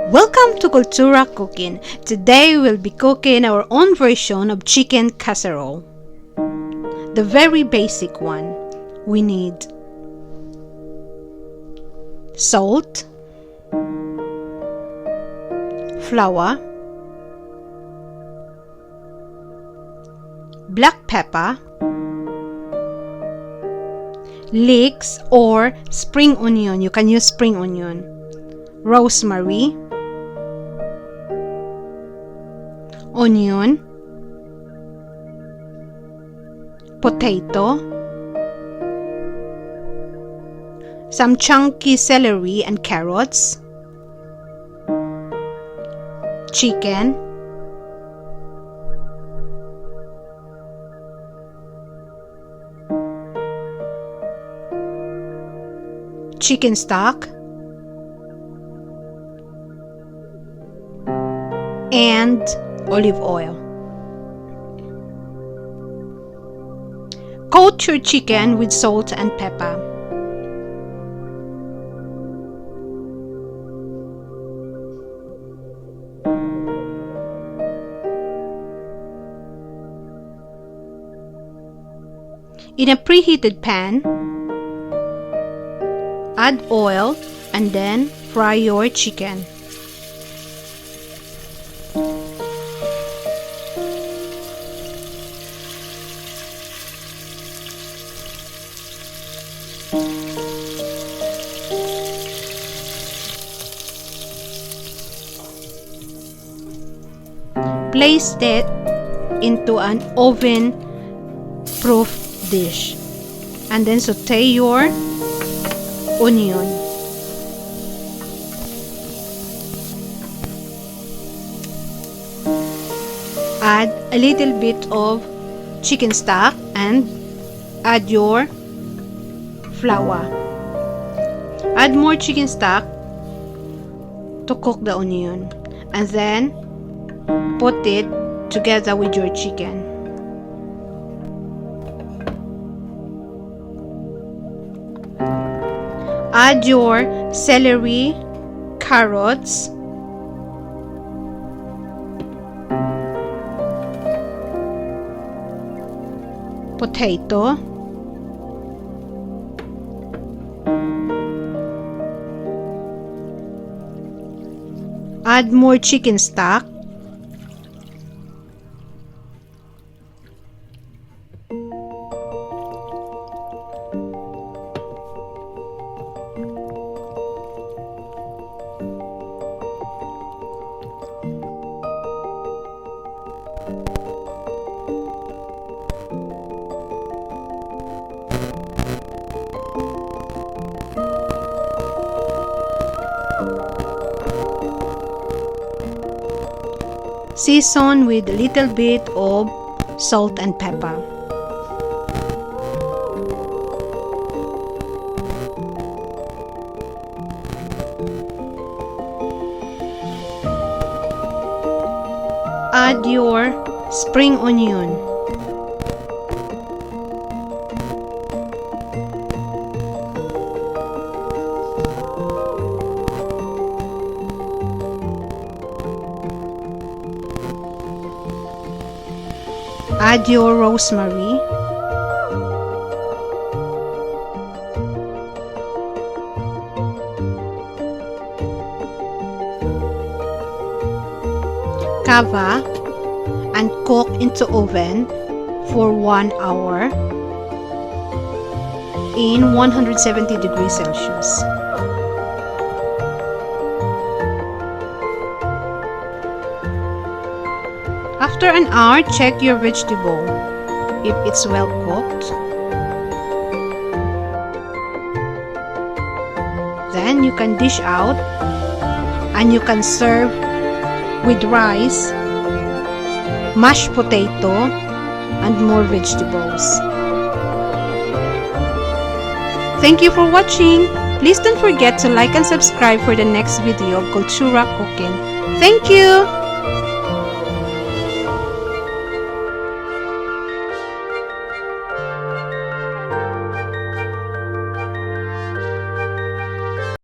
Welcome to Cultura Cooking. Today we'll be cooking our own version of chicken casserole. The very basic one. We need salt, flour, black pepper, leeks or spring onion. You can use spring onion, rosemary, onion, potato, some chunky celery and carrots, chicken, chicken stock, and olive oil. Coat your chicken with salt and pepper. In a preheated pan, add oil and then fry your chicken. Place it into an oven-proof dish and then saute your onion. Add a little bit of chicken stock and add your flour. Add more chicken stock to cook the onion and then put it together with your chicken. Add your celery, carrots, potato, add more chicken stock, season with a little bit of salt and pepper. Add your spring onion. Add your rosemary. Cover and cook into oven for 1 hour in 170 degrees Celsius. After an hour, check your vegetable if it's well cooked. Then you can dish out and you can serve with rice, mashed potato, and more vegetables. Thank you for watching. Please don't forget to like and subscribe for the next video of Cultura Cooking. Thank you!